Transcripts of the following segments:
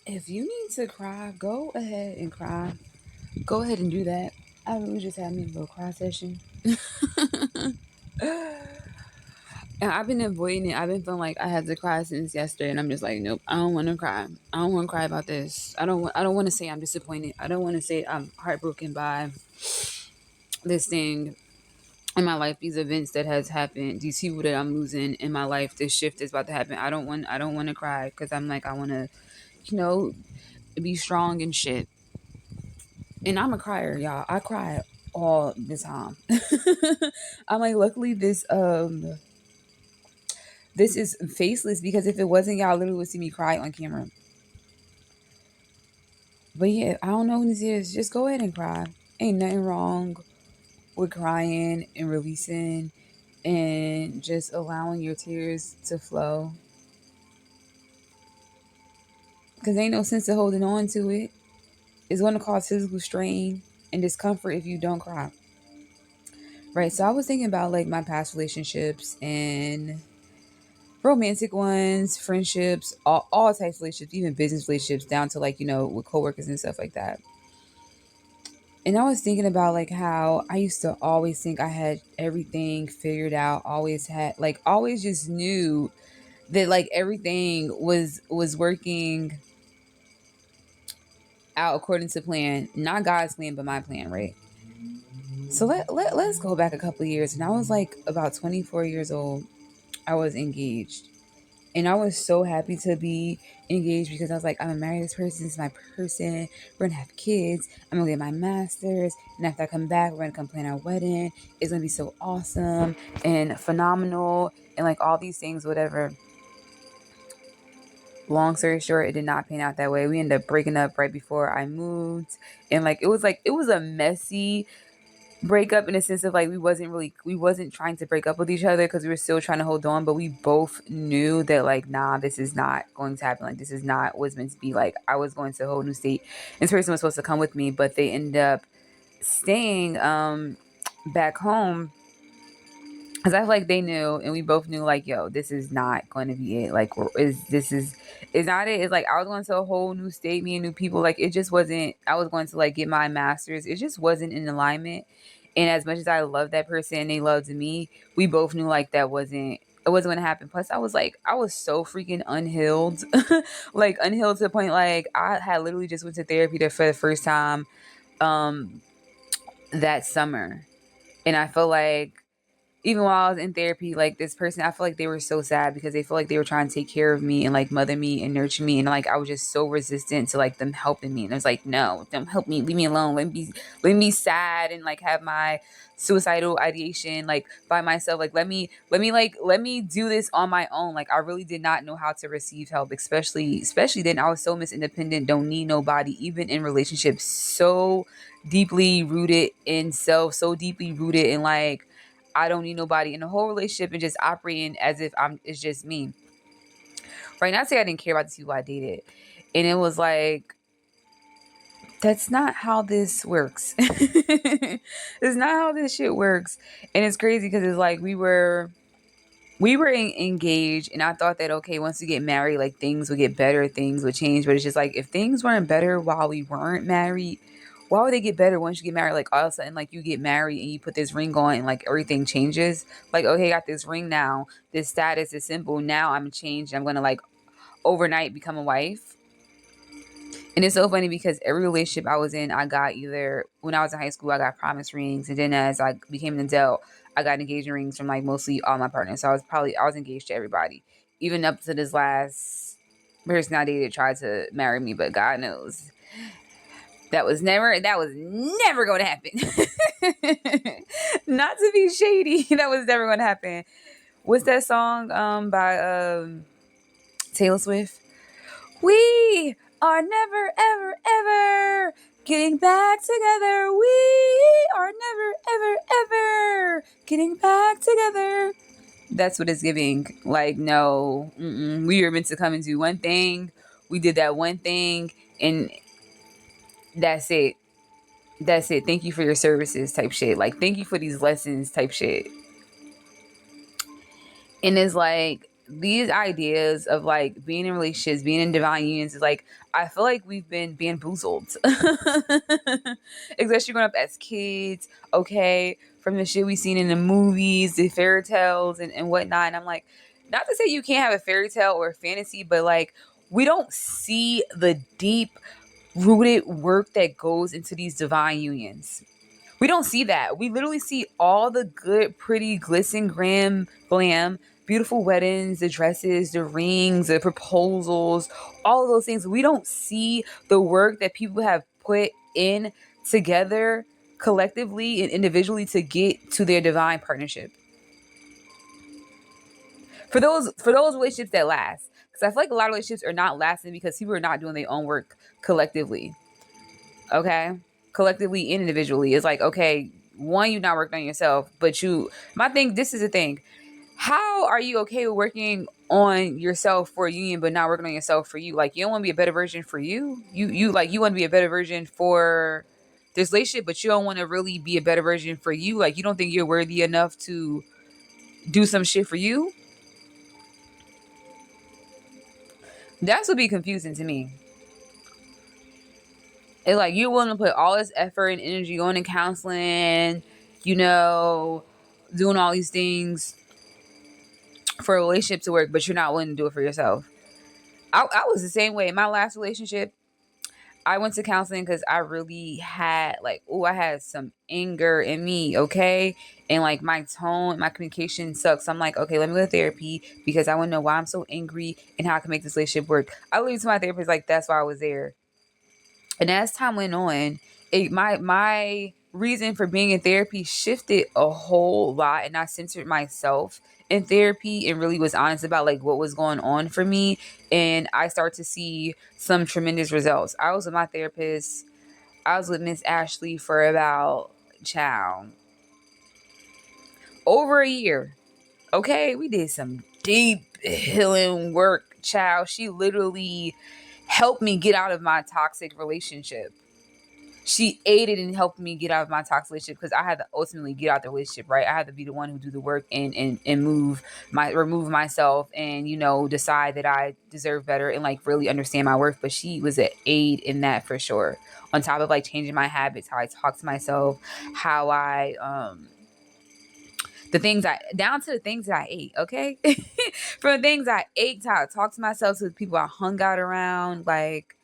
If you need to cry, go ahead and cry. Go ahead and do that. I really just had me a little cry session. And I've been avoiding it. I've been feeling like I had to cry since yesterday, and I'm just like, nope, I don't want to cry. I don't want to cry about this. I don't want to say I'm disappointed. I don't want to say I'm heartbroken by this thing in my life, these events that has happened, these people that I'm losing in my life, this shift is about to happen. I don't want to cry because I'm like, I want to, you know, be strong and shit. And I'm a crier, y'all. I cry all the time. I'm like, luckily this is faceless, because if it wasn't, y'all literally would see me cry on camera. But yeah, I don't know who this is. Just go ahead and cry. Ain't nothing wrong with crying and releasing and just allowing your tears to flow. Because ain't no sense of holding on to it. It's going to cause physical strain and discomfort if you don't cry. Right. So I was thinking about like my past relationships and romantic ones, friendships, all types of relationships, even business relationships, down to like, with coworkers and stuff like that. And I was thinking about like how I used to always think I had everything figured out, always had like always just knew that like everything was working out according to plan, not God's plan, but my plan, right? So let's go back a couple of years. And I was like about 24 years old. I was engaged. And I was so happy to be engaged because I was like, I'm gonna marry this person. This is my person. We're gonna have kids. I'm gonna get my master's. And after I come back, we're gonna come plan our wedding. It's gonna be so awesome and phenomenal and like all these things, whatever. Long story short, it did not pan out that way. We ended up breaking up right before I moved. And like it was a messy breakup in a sense of like we wasn't trying to break up with each other because we were still trying to hold on, but we both knew that like, nah, this is not going to happen. Like this is not what's meant to be. Like I was going to a whole new state. This person was supposed to come with me, but they ended up staying back home because I feel like they knew, and we both knew, like, yo, this is not going to be it. Like, is not it. It's like I was going to a whole new state, me and new people. Like, it just wasn't. I was going to like get my master's. It just wasn't in alignment. And as much as I loved that person and they loved me, we both knew like that wasn't. It wasn't going to happen. Plus, I was so freaking unhealed, like unhealed to the point like I had literally just went to therapy for the first time, um, that summer, and I feel like even while I was in therapy, like this person, I feel like they were so sad because they feel like they were trying to take care of me and like mother me and nurture me. And like I was just so resistant to like them helping me. And I was like, no, don't help me, leave me alone. Let me be sad and like have my suicidal ideation like by myself. Like let me do this on my own. Like I really did not know how to receive help, especially then. I was so Miss Independent, don't need nobody, even in relationships, so deeply rooted in self, so deeply rooted in like I don't need nobody in the whole relationship and just operating as if it's just me. Right now, I say I didn't care about the people I dated. And it was like, that's not how this works. It's not how this shit works. And it's crazy because it's like we were engaged, and I thought that okay, once we get married, like things would get better, things would change. But it's just like if things weren't better while we weren't married, why would they get better once you get married? Like all of a sudden, like you get married and you put this ring on, and like everything changes. Like okay, I got this ring now. This status is simple. Now I'm changed. I'm gonna like overnight become a wife. And it's so funny because every relationship I was in, I got either when I was in high school, I got promise rings, and then as I became an adult, I got engagement rings from like mostly all my partners. So I was engaged to everybody, even up to this last person I dated tried to marry me, but God knows that was never going to happen. Not to be shady, that was never going to happen. What's that song by Taylor Swift? We are never, ever, ever getting back together. We are never, ever, ever getting back together. That's what it's giving. Like, no, we were meant to come and do one thing. We did that one thing, and that's it. That's it. Thank you for your services type shit. Like, thank you for these lessons type shit. And it's like, these ideas of like being in relationships, being in divine unions is like, I feel like we've been bamboozled. Especially growing up as kids, okay, from the shit we've seen in the movies, the fairy tales and whatnot. And I'm like, not to say you can't have a fairy tale or a fantasy, but like we don't see the deep rooted work that goes into these divine unions. We don't see that. We literally see all the good, pretty, glisten, glam, beautiful weddings, the dresses, the rings, the proposals, all of those things. We don't see the work that people have put in together collectively and individually to get to their divine partnership. For those relationships that last. Because I feel like a lot of relationships are not lasting because people are not doing their own work collectively. Okay, collectively and individually. It's like, okay, one, you're not working on yourself, but my thing, this is the thing. How are you okay with working on yourself for a union, but not working on yourself for you? Like, you don't want to be a better version for you. You want to be a better version for this relationship, but you don't want to really be a better version for you. Like, you don't think you're worthy enough to do some shit for you. That's what be confusing to me. It's like you're willing to put all this effort and energy going to counseling, you know, doing all these things for a relationship to work, but you're not willing to do it for yourself. I was the same way in my last relationship. I went to counseling because I really had like, oh, I had some anger in me, okay? And like my tone, my communication sucks. I'm like, okay, let me go to therapy because I want to know why I'm so angry and how I can make this relationship work. I leave to my therapist like that's why I was there. And as time went on, my reason for being in therapy shifted a whole lot, and I centered myself in therapy and really was honest about like what was going on for me. And I start to see some tremendous results. I was with my therapist. I was with Miss Ashley for about child over a year. Okay, we did some deep healing work, child. She literally helped me get out of my toxic relationship. She aided in helping me get out of my toxic relationship because I had to ultimately get out the relationship, right? I had to be the one who do the work and remove myself and decide that I deserve better and like really understand my worth. But she was an aid in that for sure. On top of like changing my habits, how I talk to myself, how I the things I down to the things that I ate, okay? From the things I ate to how I talk to myself, to the people I hung out around, like,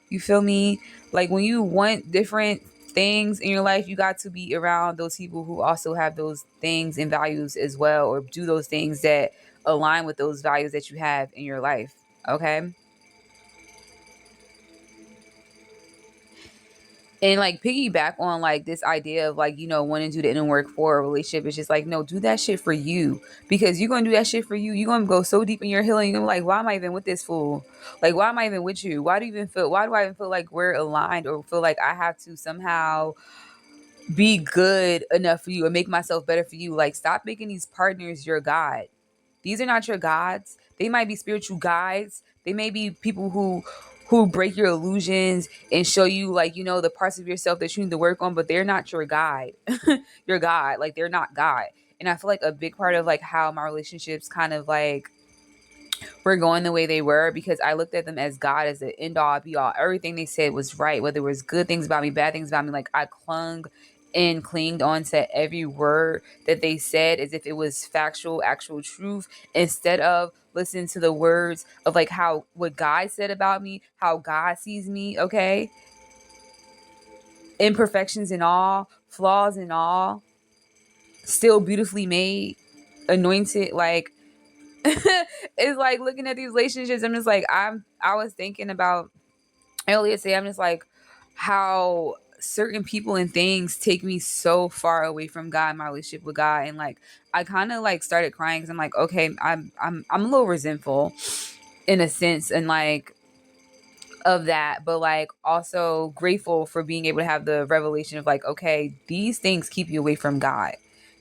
you feel me? Like when you want different things in your life, you got to be around those people who also have those things and values as well, or do those things that align with those values that you have in your life. Okay. And like piggyback on like this idea of like, wanting to do the inner work for a relationship. It's just like, no, do that shit for you. Because you're gonna do that shit for you. You're gonna go so deep in your healing, you're gonna be like, why am I even with this fool? Like, why am I even with you? Why do I even feel like we're aligned, or feel like I have to somehow be good enough for you and make myself better for you? Like, stop making these partners your God. These are not your gods. They might be spiritual guides. They may be people who break your illusions and show you like, the parts of yourself that you need to work on, but they're not your guide. Your God. Like, they're not God. And I feel like a big part of like how my relationships kind of like were going the way they were, because I looked at them as God, as the end all be all. Everything they said was right, whether it was good things about me, bad things about me. Like, I clung and clinged on to every word that they said as if it was factual, actual truth, instead of listening to the words of like how what God said about me, how God sees me, okay? Imperfections and all, flaws and all, still beautifully made, anointed. Like, it's like looking at these relationships, I'm just like, I was thinking about earlier today, I'm just like how certain people and things take me so far away from God, my relationship with God. And like I kind of like started crying because I'm like, okay, I'm a little resentful in a sense, and like of that, but like also grateful for being able to have the revelation of like, okay, these things keep you away from God.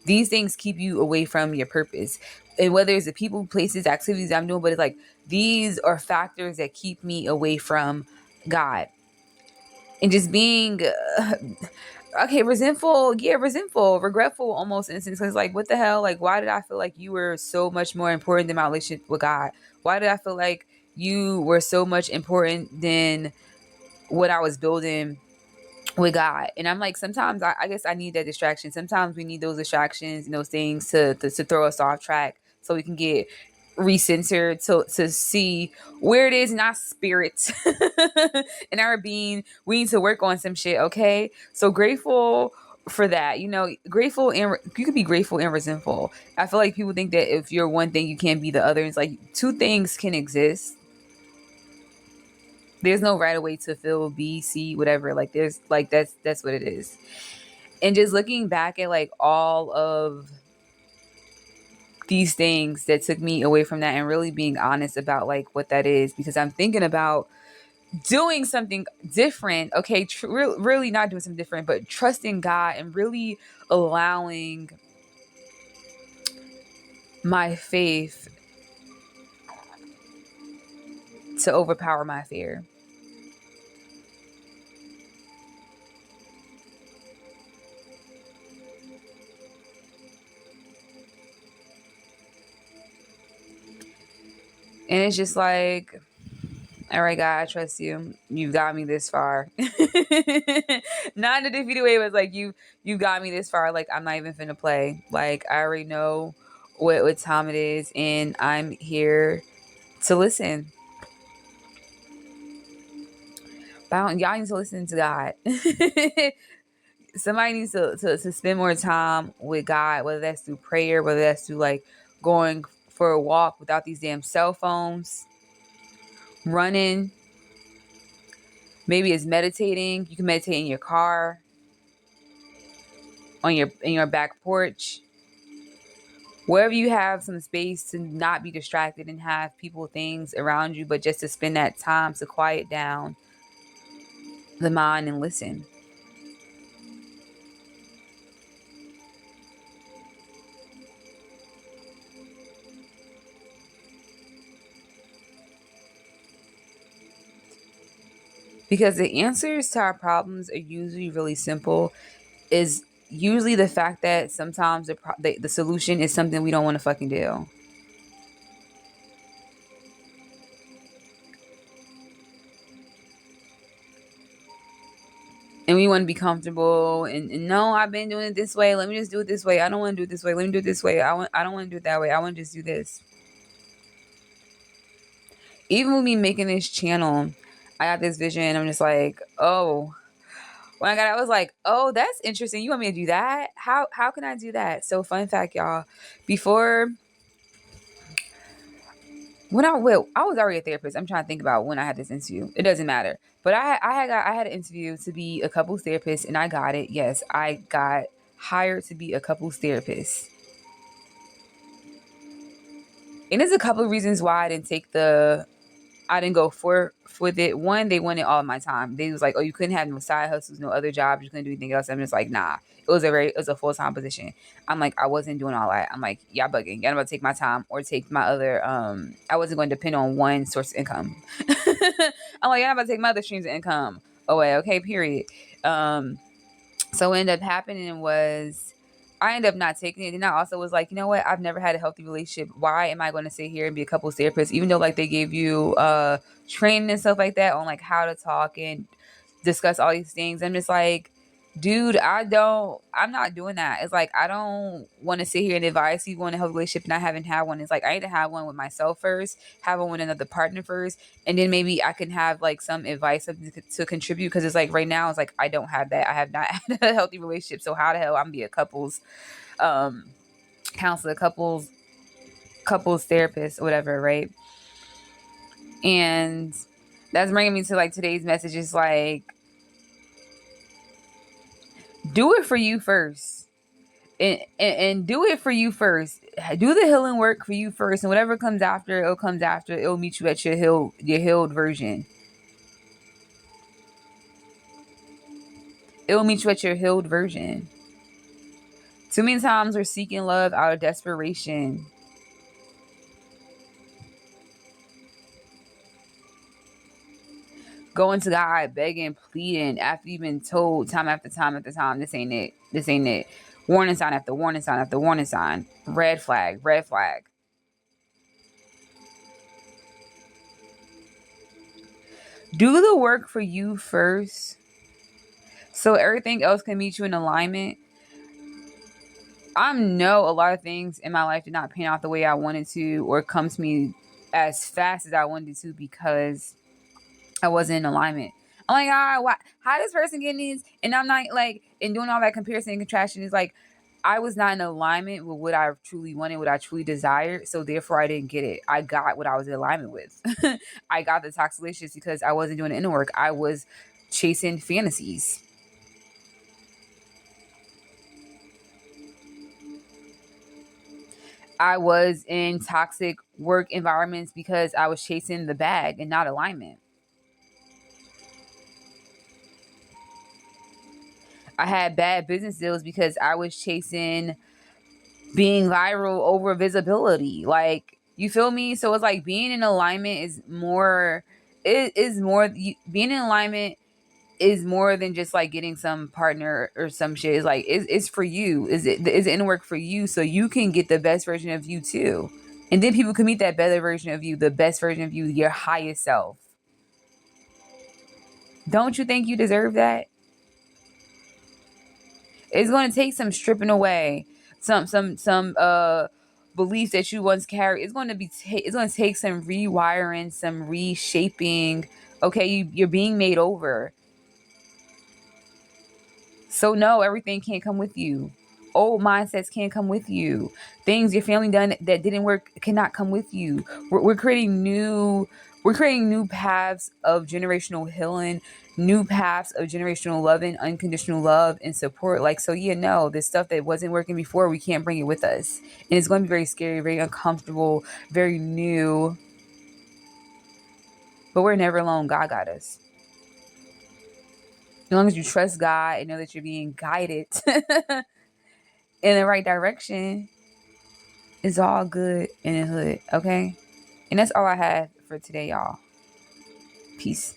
These things keep you away from your purpose. And whether it's the people, places, activities I'm doing, but it's like these are factors that keep me away from God. And just being Okay, resentful, yeah, resentful, regretful almost in a sense. Cause like, what the hell? Like, why did I feel like you were so much more important than my relationship with God? Why did I feel like you were so much important than what I was building with God? And I'm like, sometimes I guess I need that distraction. Sometimes we need those distractions and those things to throw us off track so we can get recentered to see where it is in our spirit in our being. We need to work on some shit. Okay, so grateful for that, grateful, and you could be grateful and resentful. I feel like people think that if you're one thing you can't be the other. It's like two things can exist. There's no right way to feel B, C, whatever. Like there's like that's what it is. And just looking back at like all of these things that took me away from that and really being honest about like what that is, because I'm thinking about doing something different. Okay, really not doing something different, but trusting God and really allowing my faith to overpower my fear. And it's just like, all right, God, I trust you. You've got me this far. Not in a defeated way, but it's like you got me this far. Like I'm not even finna play. Like I already know what time it is, and I'm here to listen. But y'all need to listen to God. Somebody needs to spend more time with God, whether that's through prayer, whether that's through like going for a walk without these damn cell phones, running. Maybe it's meditating. You can meditate in your car, on your in your back porch, wherever you have some space to not be distracted and have people, things around you, but just to spend that time to quiet down the mind and listen. Because the answers to our problems are usually really simple. Is usually the fact that sometimes the solution is something we don't want to fucking do. And we want to be comfortable and no, I've been doing it this way. Let me just do it this way. I don't want to do it this way. Let me do it this way. I don't want to do it that way. I want to just do this. Even with me making this channel, I got this vision. I'm just like, oh, when I got it, I was like, oh, that's interesting. You want me to do that? How can I do that? So fun fact, y'all. Before I was already a therapist. I'm trying to think about when I had this interview. It doesn't matter. But I had an interview to be a couples therapist and I got it. Yes, I got hired to be a couples therapist. And there's a couple of reasons why I didn't go for with it. One, they wanted all of my time. They was like, "Oh, you couldn't have no side hustles, no other jobs. You couldn't do anything else." I'm just like, "Nah." It was a full time position. I'm like, I wasn't doing all that. I'm like, y'all bugging. Y'all about to take my time or take my other. I wasn't going to depend on one source of income. I'm like, y'all about to take my other streams of income away. Okay, period. Um, so what ended up happening was I ended up not taking it. And I also was like, you know what? I've never had a healthy relationship. Why am I going to sit here and be a couples therapist? Even though like they gave you training and stuff like that on like how to talk and discuss all these things. I'm just like, dude, I'm not doing that. It's like, I don't want to sit here and advise you on a healthy relationship and I haven't had one. It's like, I need to have one with myself first, have one with another partner first. And then maybe I can have like some advice to contribute. Cause it's like right now, it's like, I don't have that. I have not had a healthy relationship. So how the hell I'm gonna be a couples, um, counselor, couples therapist or whatever. Right. And that's bringing me to like today's message is like, do it for you first. And do it for you first. Do the healing work for you first, and whatever comes after, it'll comes after. It'll meet you at your healed version. It'll meet you at your healed version. Too many times we're seeking love out of desperation. Going to God, begging, pleading after you've been told time after time after time, this ain't it. This ain't it. Warning sign after warning sign after warning sign. Red flag, red flag. Do the work for you first so everything else can meet you in alignment. I know a lot of things in my life did not pan out the way I wanted to or come to me as fast as I wanted to because I wasn't in alignment. I'm like, why, how this person getting these? And I'm not like, and doing all that comparison and contraction is like, I was not in alignment with what I truly wanted, what I truly desired. So therefore, I didn't get it. I got what I was in alignment with. I got the toxicalicious because I wasn't doing the inner work. I was chasing fantasies. I was in toxic work environments because I was chasing the bag and not alignment. I had bad business deals because I was chasing being viral over visibility. Like, you feel me? So it's like being in alignment is more, it is more, being in alignment is more than just like getting some partner or some shit. It's like, it's for you. Is it inner work for you so you can get the best version of you too? And then people can meet that better version of you, the best version of you, your highest self. Don't you think you deserve that? It's going to take some stripping away, some beliefs that you once carried. It's going to it's going to take some rewiring, some reshaping. Okay, you're being made over. So no, everything can't come with you. Old mindsets can't come with you. Things your family done that didn't work cannot come with you. We're creating new paths of generational healing, new paths of generational loving, unconditional love and support. Like, so yeah, no, this stuff that wasn't working before, we can't bring it with us. And it's going to be very scary, very uncomfortable, very new. But we're never alone. God got us. As long as you trust God and know that you're being guided in the right direction, it's all good in the hood, okay? And that's all I have for today, y'all. Peace.